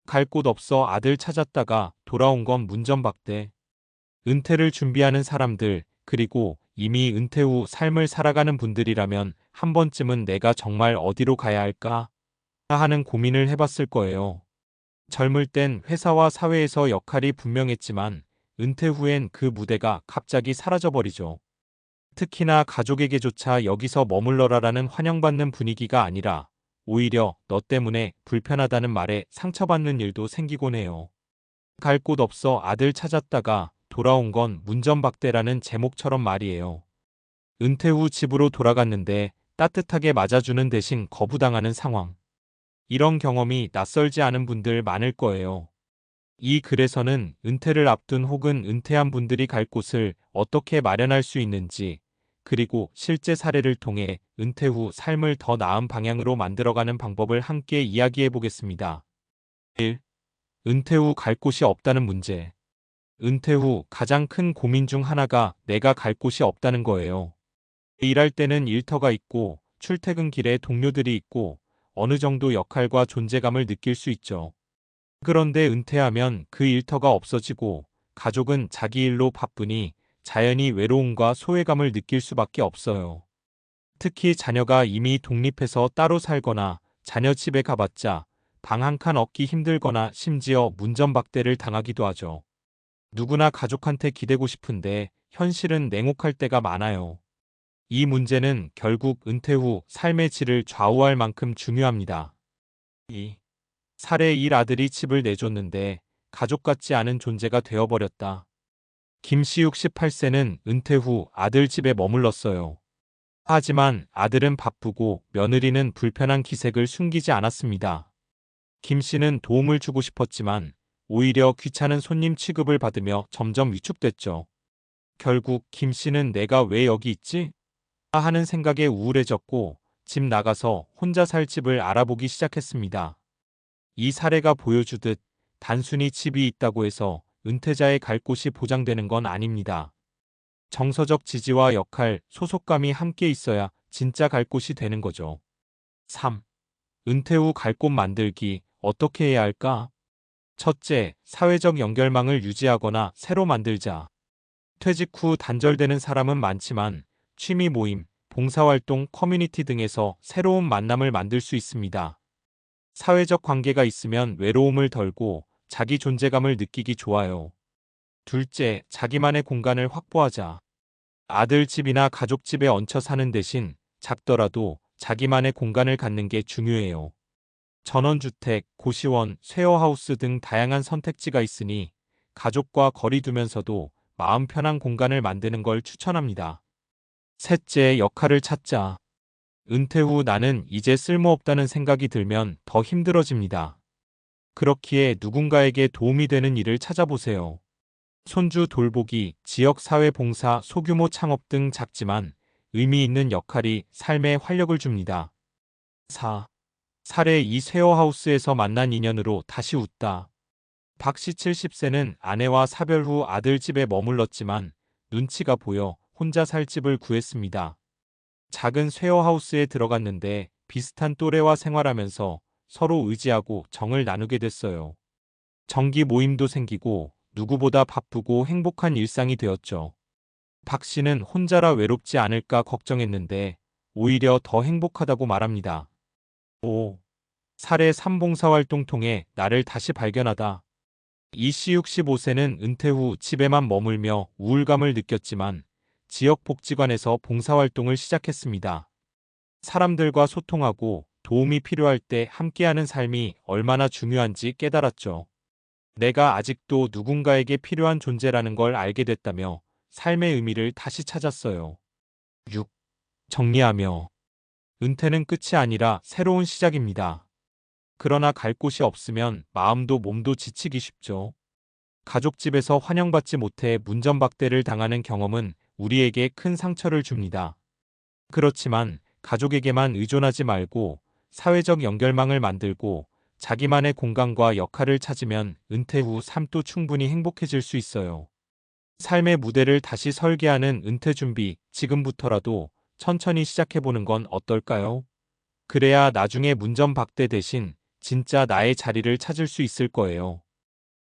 갈 곳 없어 아들 찾았다가 돌아온 건 문전박대. 은퇴를 준비하는 사람들, 그리고 이미 은퇴 후 삶을 살아가는 분들이라면 한 번쯤은 내가 정말 어디로 가야 할까 하는 고민을 해봤을 거예요. 젊을 땐 회사와 사회에서 역할이 분명했지만 은퇴 후엔 그 무대가 갑자기 사라져버리죠. 특히나 가족에게조차 여기서 머물러라라는 환영받는 분위기가 아니라 오히려 너 때문에 불편하다는 말에 상처받는 일도 생기곤 해요. 갈 곳 없어 아들 찾았다가 돌아온 건 문전박대라는 제목처럼 말이에요. 은퇴 후 집으로 돌아갔는데 따뜻하게 맞아주는 대신 거부당하는 상황. 이런 경험이 낯설지 않은 분들 많을 거예요. 이 글에서는 은퇴를 앞둔 혹은 은퇴한 분들이 갈 곳을 어떻게 마련할 수 있는지, 그리고 실제 사례를 통해 은퇴 후 삶을 더 나은 방향으로 만들어가는 방법을 함께 이야기해 보겠습니다. 1. 은퇴 후 갈 곳이 없다는 문제. 은퇴 후 가장 큰 고민 중 하나가 내가 갈 곳이 없다는 거예요. 일할 때는 일터가 있고, 출퇴근길에 동료들이 있고, 어느 정도 역할과 존재감을 느낄 수 있죠. 그런데 은퇴하면 그 일터가 없어지고, 가족은 자기 일로 바쁘니 자연히 외로움과 소외감을 느낄 수밖에 없어요. 특히 자녀가 이미 독립해서 따로 살거나 자녀 집에 가봤자 방 한 칸 얻기 힘들거나 심지어 문전박대를 당하기도 하죠. 누구나 가족한테 기대고 싶은데 현실은 냉혹할 때가 많아요. 이 문제는 결국 은퇴 후 삶의 질을 좌우할 만큼 중요합니다. 2. 사례 1 아들이 집을 내줬는데 가족 같지 않은 존재가 되어버렸다. 김씨육 18세는 은퇴 후 아들 집에 머물렀어요. 하지만 아들은 바쁘고 며느리는 불편한 기색을 숨기지 않았습니다. 김씨는 도움을 주고 싶었지만 오히려 귀찮은 손님 취급을 받으며 점점 위축됐죠. 결국 김씨는 내가 왜 여기 있지? 하는 생각에 우울해졌고 집 나가서 혼자 살 집을 알아보기 시작했습니다. 이 사례가 보여주듯 단순히 집이 있다고 해서 은퇴자의 갈 곳이 보장되는 건 아닙니다. 정서적 지지와 역할, 소속감이 함께 있어야 진짜 갈 곳이 되는 거죠. 3. 은퇴 후 갈 곳 만들기 어떻게 해야 할까? 첫째, 사회적 연결망을 유지하거나 새로 만들자. 퇴직 후 단절되는 사람은 많지만 취미 모임, 봉사활동, 커뮤니티 등에서 새로운 만남을 만들 수 있습니다. 사회적 관계가 있으면 외로움을 덜고 자기 존재감을 느끼기 좋아요. 둘째, 자기만의 공간을 확보하자. 아들 집이나 가족 집에 얹혀 사는 대신 작더라도 자기만의 공간을 갖는 게 중요해요. 전원주택, 고시원, 쉐어하우스 등 다양한 선택지가 있으니 가족과 거리 두면서도 마음 편한 공간을 만드는 걸 추천합니다. 셋째, 역할을 찾자. 은퇴 후 나는 이제 쓸모없다는 생각이 들면 더 힘들어집니다. 그렇기에 누군가에게 도움이 되는 일을 찾아보세요. 손주 돌보기, 지역사회 봉사, 소규모 창업 등 작지만 의미 있는 역할이 삶에 활력을 줍니다. 4. 사례 2 쉐어하우스에서 만난 인연으로 다시 웃다. 박씨 70세는 아내와 사별 후 아들 집에 머물렀지만 눈치가 보여 혼자 살 집을 구했습니다. 작은 쉐어하우스에 들어갔는데 비슷한 또래와 생활하면서 서로 의지하고 정을 나누게 됐어요. 정기 모임도 생기고 누구보다 바쁘고 행복한 일상이 되었죠. 박 씨는 혼자라 외롭지 않을까 걱정했는데 오히려 더 행복하다고 말합니다. 5. 사례 3 봉사활동 통해 나를 다시 발견하다. 이씨 65세는 은퇴 후 집에만 머물며 우울감을 느꼈지만 지역복지관에서 봉사활동을 시작했습니다. 사람들과 소통하고 도움이 필요할 때 함께하는 삶이 얼마나 중요한지 깨달았죠. 내가 아직도 누군가에게 필요한 존재라는 걸 알게 됐다며 삶의 의미를 다시 찾았어요. 6. 정리하며. 은퇴는 끝이 아니라 새로운 시작입니다. 그러나 갈 곳이 없으면 마음도 몸도 지치기 쉽죠. 가족집에서 환영받지 못해 문전박대를 당하는 경험은 우리에게 큰 상처를 줍니다. 그렇지만 가족에게만 의존하지 말고 사회적 연결망을 만들고 자기만의 공간과 역할을 찾으면 은퇴 후 삶도 충분히 행복해질 수 있어요. 삶의 무대를 다시 설계하는 은퇴 준비, 지금부터라도 천천히 시작해보는 건 어떨까요? 그래야 나중에 문전박대 대신 진짜 나의 자리를 찾을 수 있을 거예요.